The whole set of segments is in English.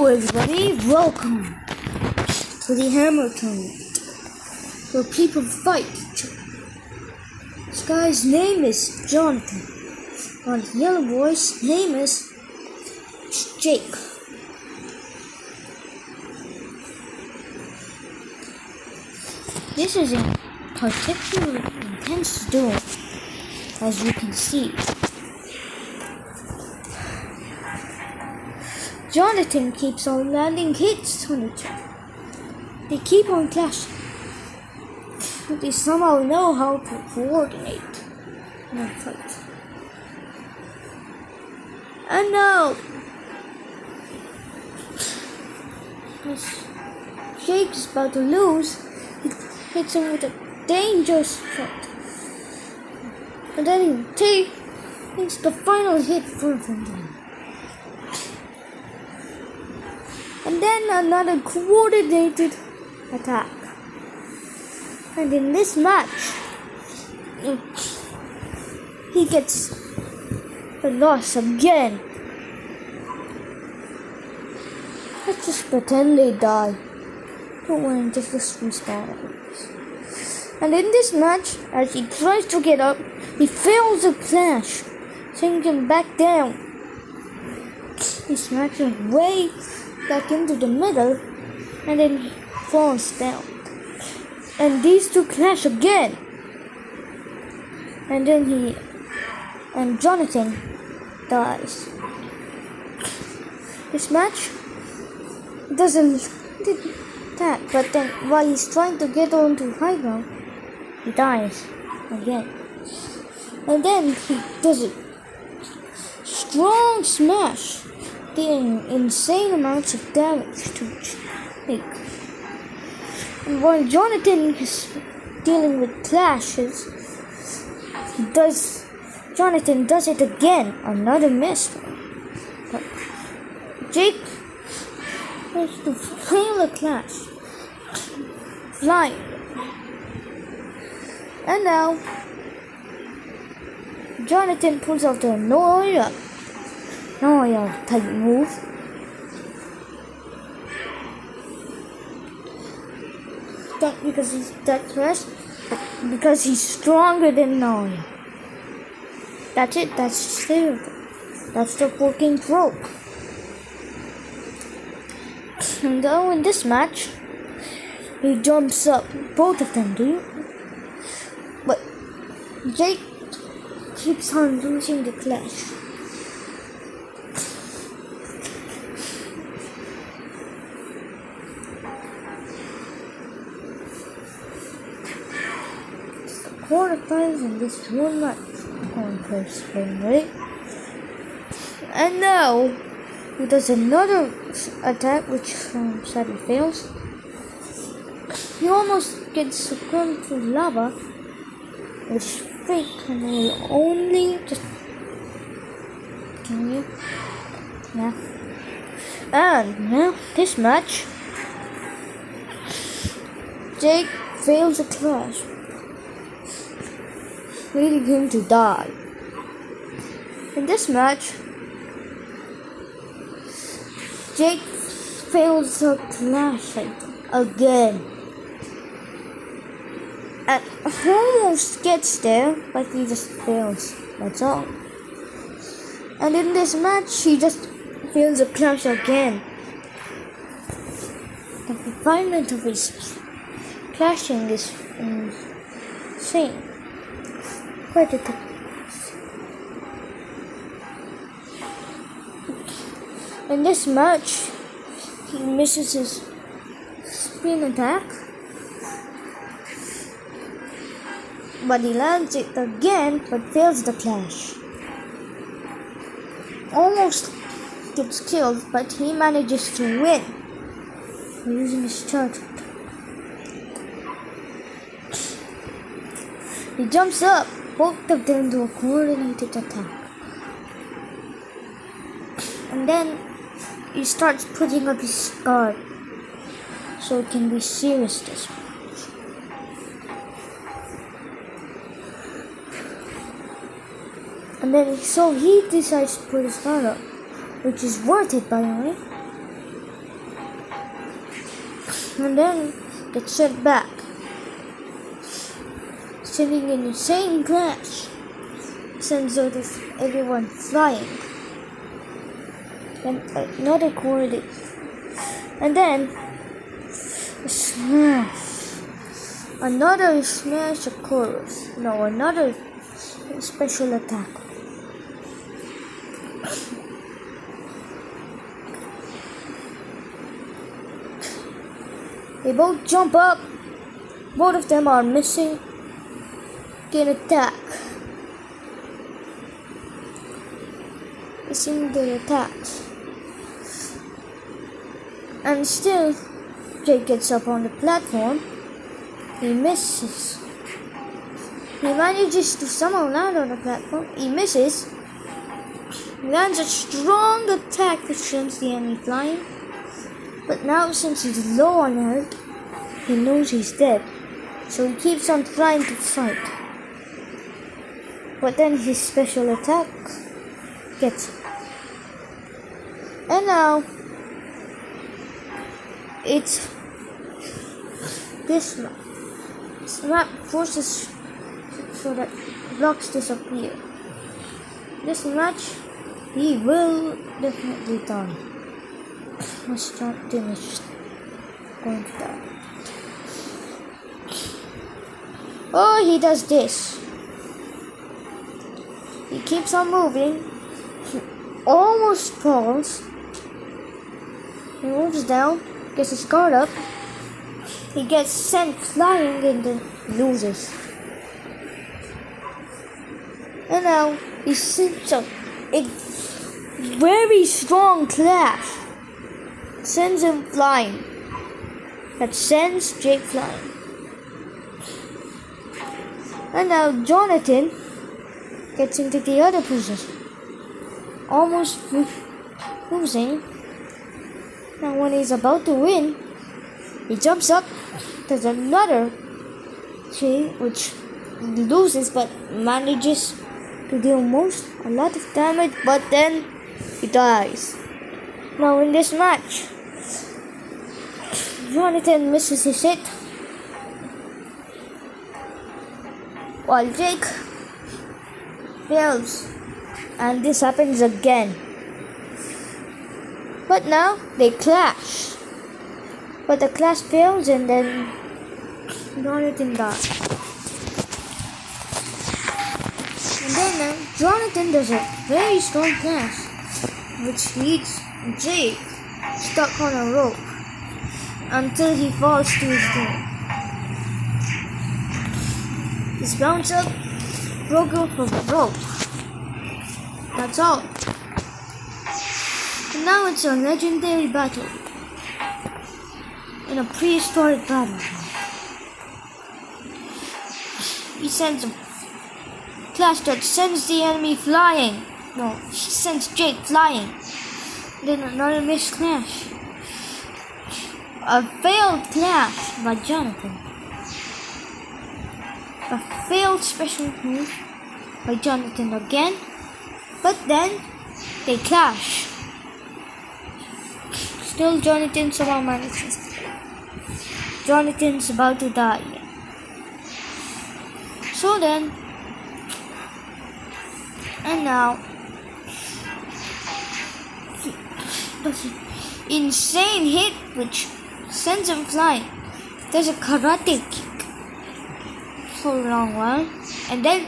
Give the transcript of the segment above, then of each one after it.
Hello everybody, welcome to the hammer tournament where people fight each other. This guy's name is Jonathan, while the yellow boy's name is Jake. This is a particularly intense duel, as you can see. Jonathan keeps on landing hits on each other. They keep on clashing. They somehow know how to coordinate in a fight. And now, as Jake is about to lose, he hits him with a dangerous shot. And then he takes the final hit from him. And then another coordinated attack. And in this match, he gets a loss again. Let's just pretend they die. Don't worry, just respawn. And in this match, as he tries to get up, he fails a clash, sinking back down. He smashes way back into the middle, and then he falls down. And these two clash again. And then Jonathan dies. This match doesn't attack, but then while he's trying to get onto high ground, he dies again. And then he does a strong smash, dealing insane amounts of damage to Jake. And while Jonathan is dealing with clashes, Jonathan does it again, another miss. But Jake has to fail a clash, flying. And now, Jonathan pulls out the Noya type move. Not because he's that fast, but because he's stronger than Noya. That's it, that's terrible. That's the fucking trope. And now in this match, he jumps up, both of them do. But Jake keeps on losing the clash. Quarterfinals in this one match going first frame rate. And now he does another attack which sadly fails. He almost gets succumbed to lava, which is fake, and will only just continue. Yeah. And now this match, Jake fails a clash, leading him to die. In this match, Jake fails a clash again. And almost gets there, but he just fails. That's all. And in this match, he just fails a clash again. The refinement of his clashing is insane. Quite a thing. In this match, he misses his spin attack, but he lands it again, but fails the clash. Almost gets killed, but he manages to win using his charge. He jumps up, both of them do a coordinated attack. And then he starts putting up his guard so it can be serious this match. And then so he decides to put his guard up, which is worth it by the way. and then gets sent back, sending an insane crash. Sends out everyone flying. And another coordinate. And then smash. Another smash occurs. No, another special attack. They both jump up. Both of them are missing. Get attack. Missing the attacks. And still, Jake gets up on the platform. He misses. He manages to somehow land on the platform. He misses. Lands a strong attack that sends the enemy flying. But now, since he's low on health, he knows he's dead. So he keeps on trying to fight. But then his special attack gets him. And now, it's this map. This map forces so that blocks disappear. This match, he will definitely die. Let's not finish. Going to die. Oh, he does this. He keeps on moving. He almost falls. He moves down, gets his guard up. He gets sent flying and then loses. And now he sends a very strong clash. Sends him flying. That sends Jake flying. And now Jonathan gets into the other position. Almost losing. Now when he's about to win, he jumps up. There's another tree which loses but manages to deal a lot of damage, but then he dies. Now in this match, Jonathan misses his hit, while Jake fails, and this happens again. But now they clash, but the clash fails and then Jonathan dies. And then Jonathan does a very strong clash, which leads Jake stuck on a rope until he falls to his death. He's bounced up, broken from the rope. That's all. And now it's a legendary battle. In a prehistoric battle. He sends a clash that sends the enemy flying. No, he sends Jake flying. Then another missed clash. A failed clash by Jonathan. A failed special move by Jonathan again. But then they clash. Still Jonathan somehow manages. Jonathan's about to die. So then, and now, does an insane hit which sends him flying. There's a karate kick for a long while, and then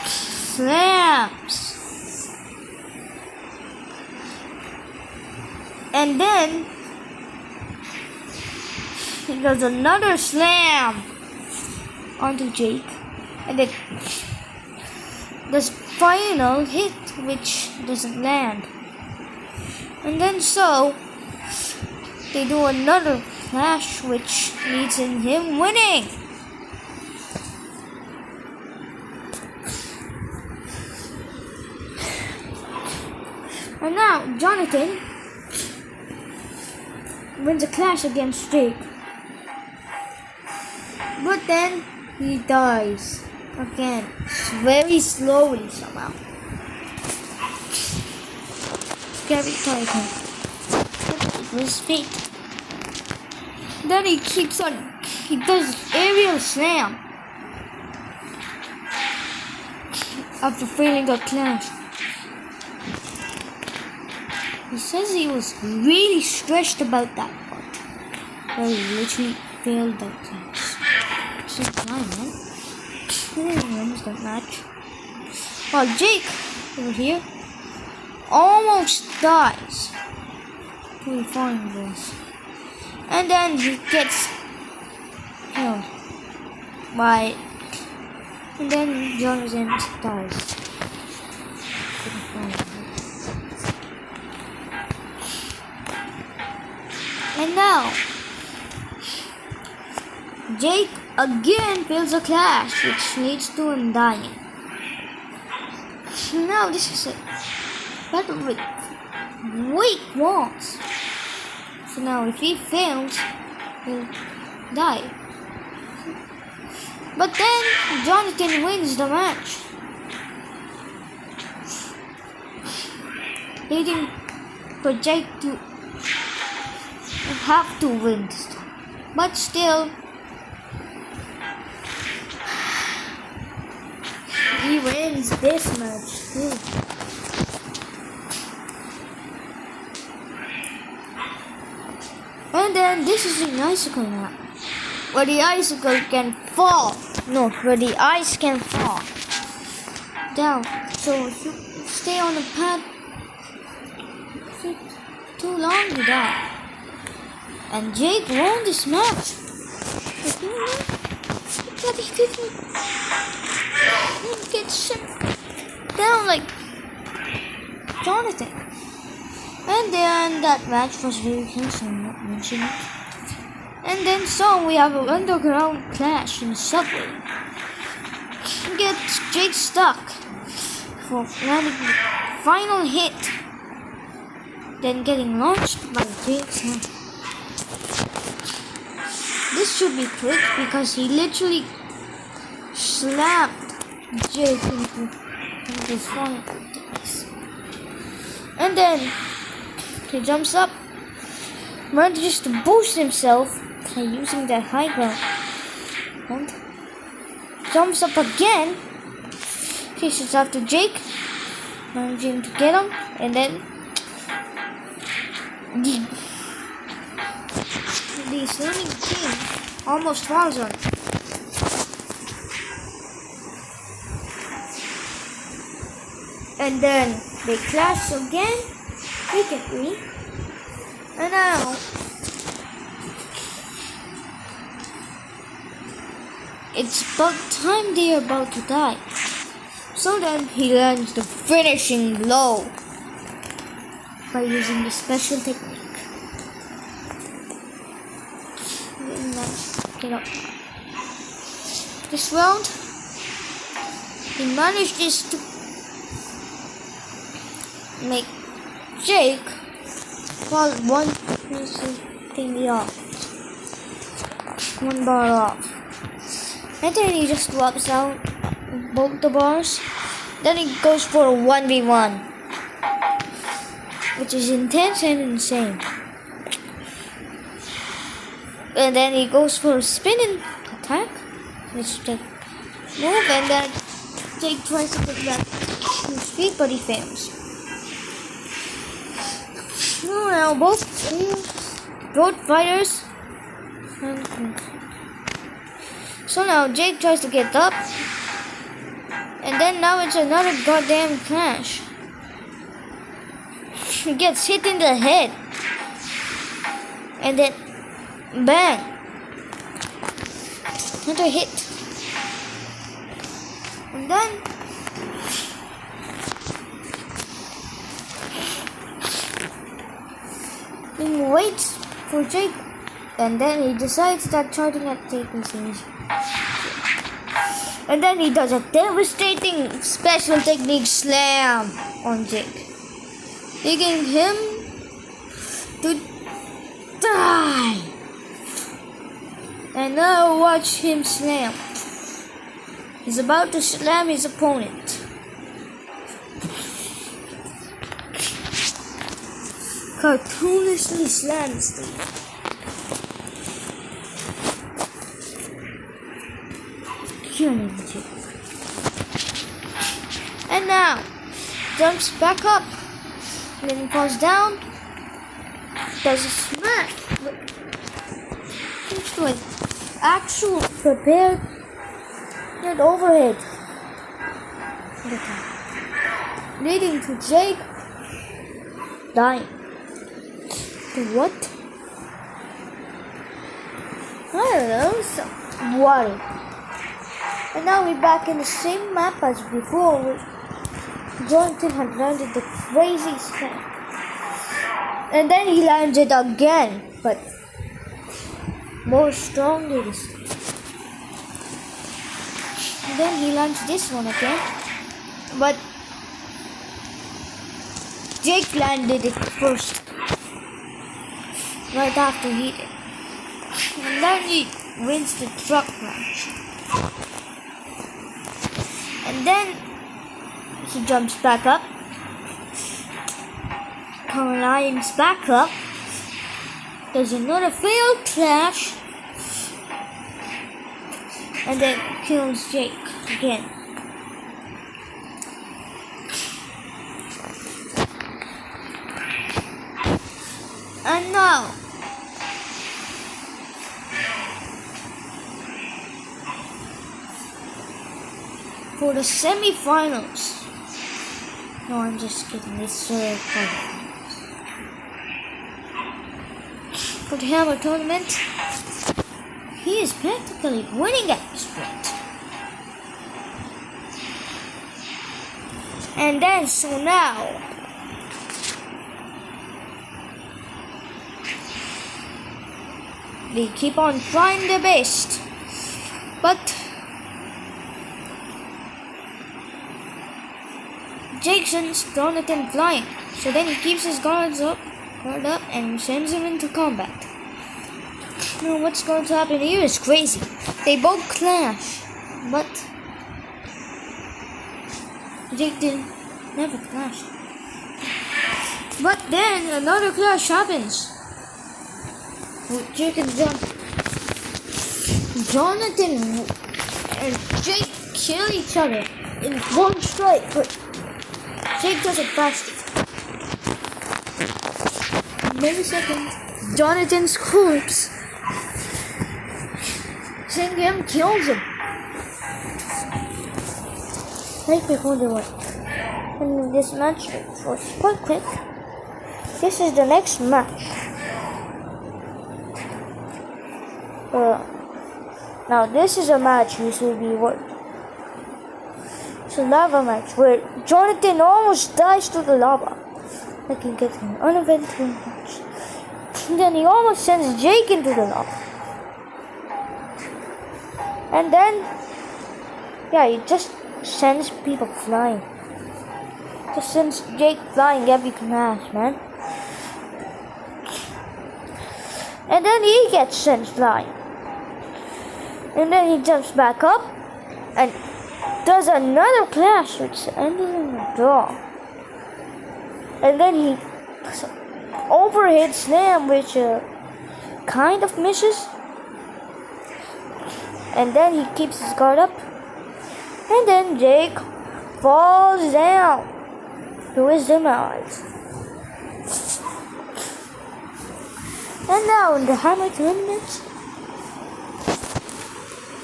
slams. And then he does another slam onto Jake, and then this final hit which doesn't land. And then so they do another clash which leads in him winning. And now Jonathan wins a clash against Jake. But then he dies again, very slowly somehow. Scary title. It was fate. Then he keeps on. He does aerial slam after failing the clash. He says he was really stressed about that part, where he literally failed that clash. It's just fine, man. He didn't win that match. While Jake over here almost dies to falling this, and then he gets killed by, and then Jonathan dies. And now Jake again fails a clash, which leads to him dying. Now this is a battle with weak walls. So now if he fails, he'll die. But then Jonathan wins the match, leading for Jake to have to win this time. But still, he wins this match too. And then this is an icicle map, where the icicle can fall. No, where the ice can fall down. So if you stay on the path too long, you die. And Jake won this match. But you know what? He didn't get shut down like Jonathan. And then that match was really close, I'm not mentioning it. And then so we have an underground clash in the subway. Gets Jake stuck for landing the final hit, then getting launched by Jake's hand. This should be quick because he literally slammed Jake into the front of things. And then he jumps up, manages to boost himself by using that high ground, and jumps up again, chases after Jake, managing to get him, and then the slamming team almost falls on him. And then they clash again frequently, and now it's about time they are about to die. So then he lands the finishing blow by using the special technique. Get up. This round, he manages to make Jake fall one bar off. And then he just swaps out both the bars. Then he goes for a 1v1, which is intense and insane. And then he goes for a spinning attack, which Jake move, and then Jake tries to get back to his feet, but he fails. Now both fighters. So now Jake tries to get up, and then now it's another goddamn clash. He gets hit in the head, and then bang, another hit, and then he waits for Jake, and then he decides that charging at Jake is easy. And then he does a devastating special technique slam on Jake, leading him to die. And now watch him slam. He's about to slam his opponent. Cartoonishly slams them. killing Jake. And now, jumps back up, and then falls down, does a smash, into an actual prepared and overhead, leading to Jake dying. To what? I don't know, some water. And now we're back in the same map as before, where Jonathan had landed the crazy slam. And then he landed again, but more strongly this time. And then he lands this one again, but Jake landed it first, right after he did. And then he wins the truck match. And then he jumps back up, climbs back up, does another failed crash, and then kills Jake again. And now, for the semi-finals. No, I'm just kidding. It's quarterfinals. For the Hammer tournament, he is practically winning at this point. And then, so now, they keep on trying their best, but Jake sends Jonathan flying, so then he keeps his guard up and sends him into combat. Now what's going to happen here is crazy. They both clash, but Jake never clashed. But then another clash happens with Jake and Jonathan and Jake kill each other in one strike, but Jake does it faster. Millisecond, Jonathan's corpse. Seeing him kills him. Right before the one. And this match was quite quick. This is the next match. Now this is a match which will be what? It's a lava match where Jonathan almost dies to the lava. Like he gets an uneventful match. And then he almost sends Jake into the lava. And then, yeah, he just sends people flying. Just sends Jake flying every clash, man. And then he gets sent flying. And then he jumps back up and does another clash which ended in a draw. And then he overhead slam which kind of misses. And then he keeps his guard up. And then Jake falls down to his demise. And now in the Hammer tournament,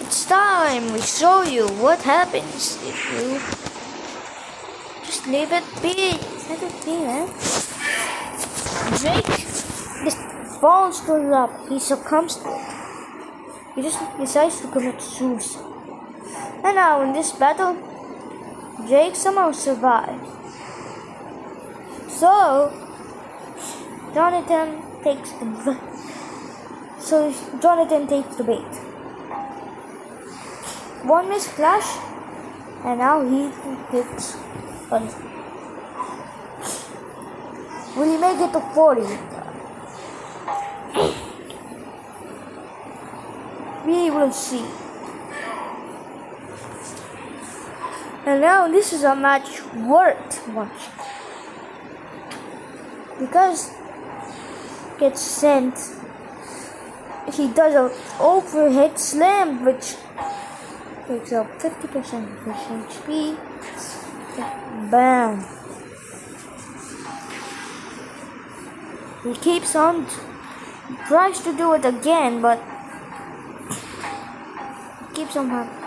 it's time we show you what happens if you just leave it be. Let it be, man. Jake just falls to the lava. He succumbs to it. He just decides to commit suicide. And now in this battle, Jake somehow survives. So Jonathan takes the bait. One missed flash, and now he hits on. Will he make it to 40? We will see. And now this is a match worth watching. Because gets sent, he does an overhead slam which takes up 50% of his HP. Bam! He keeps on, tries to do it again, but keeps on happening.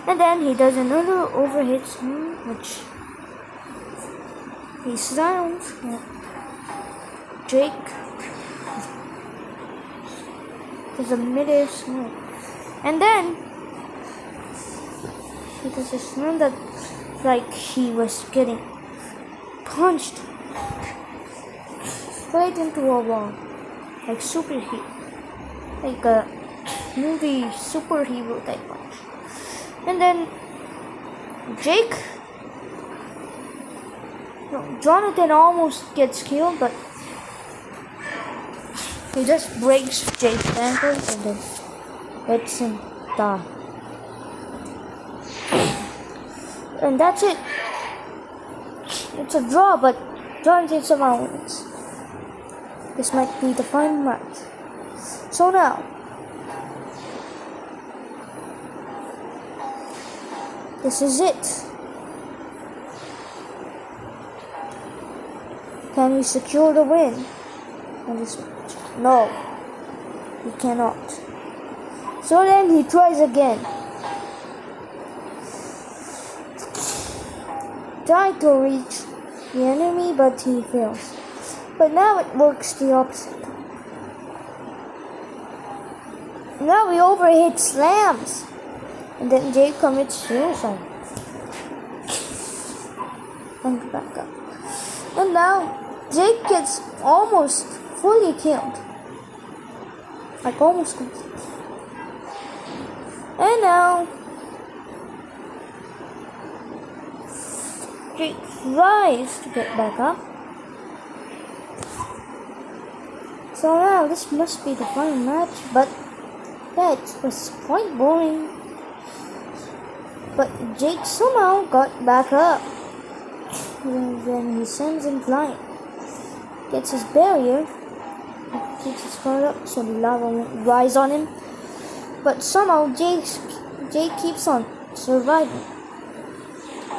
And then he does another overhit swing, which he sounds. Jake does a mid-air swing, and then he does a swing that like he was getting punched straight into a wall, like superhero, like a movie superhero type punch. And then Jonathan almost gets killed, but he just breaks Jake's ankles and then lets him die. And that's it. It's a draw, but Jonathan somehow wins. This might be the final match. So now, this is it. Can we secure the win in this match? No, he cannot. So then he tries again. Tried to reach the enemy, but he fails. But now it works the opposite. Now he overhit slams. And then Jake commits suicide. And back up. And now Jake gets almost fully killed. Like almost completely. And now Jake tries to get back up. So now this must be the final match, but that was quite boring. But Jake somehow got back up. And then he sends him flying. Gets his barrier. Keeps his car up so the lava won't rise on him. But somehow Jake keeps on surviving.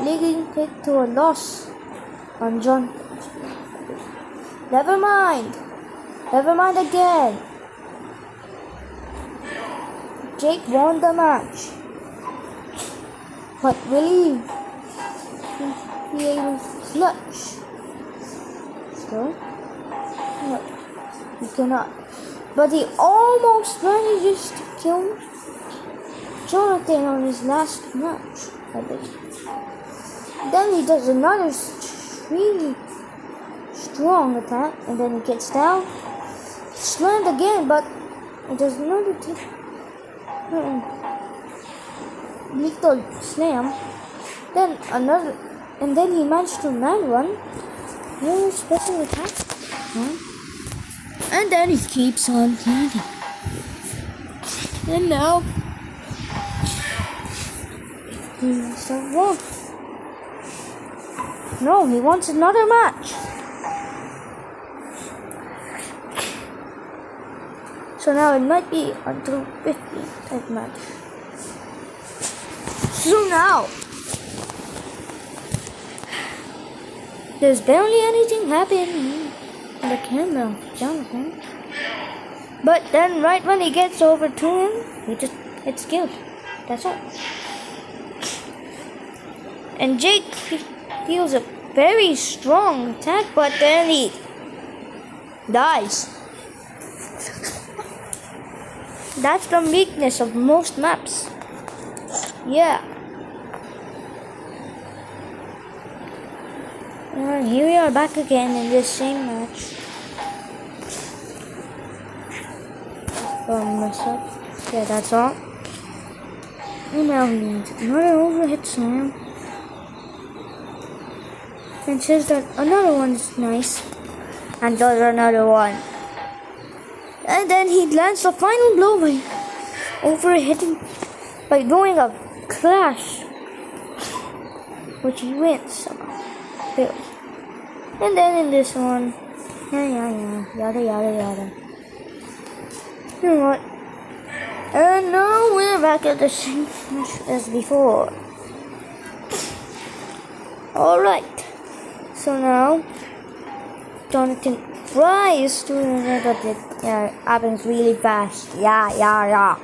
Leading it to a loss on John. Never mind. Never mind again. Jake won the match. But will he be able to clutch? So, no, he cannot. But he almost manages to kill Jonathan on his last match, I believe. Then he does another extremely strong attack, and then he gets down, slammed again, but he does another lethal slam, then another, and then he managed to land one. Very special attack, and then he keeps on landing. And now he must have won. No, he wants another match. So now it might be until 50 type match. So now there's barely anything happening in the camera of Jonathan. But then right when he gets over to him, he just gets killed. That's all. And Jake deals a very strong attack, but then he dies. That's the weakness of most maps. Yeah. And here we are back again in this same match. Mess up. Yeah, that's all. And now he needs another overhit slam. And says that another one's nice. And does another one. And then he lands the final blow by overhitting, by doing a clash, which he wins somehow. Fails. And then in this one, yada yada yada. You know what? And now we're back at the same match as before. Alright. So now Jonathan tries to remember that it happens really fast. Yada.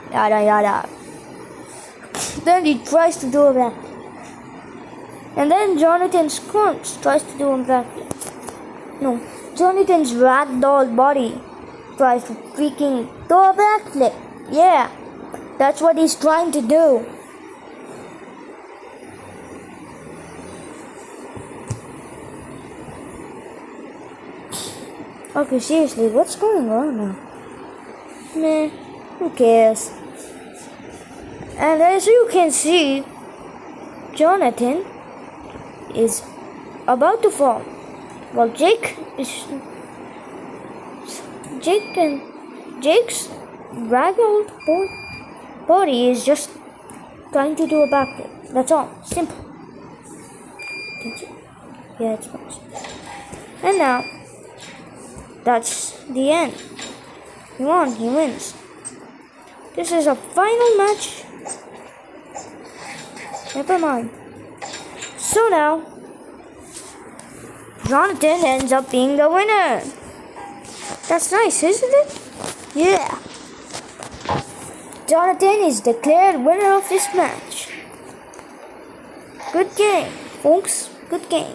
Then he tries to do a back. And then Jonathan Scrunch tries to do a back. No, Jonathan's ragdoll body tries to freaking do a backflip. Yeah, that's what he's trying to do. Okay, seriously, what's going on now? Meh, who cares? And as you can see, Jonathan is about to fall. Well, Jake's ragdoll body is just trying to do a backflip. That's all. Simple. Yeah, it's fine. And now, that's the end. He won. He wins. This is a final match. Never mind. So now, Jonathan ends up being the winner. That's nice, isn't it? Yeah. Jonathan is declared winner of this match. Good game, folks. Good game.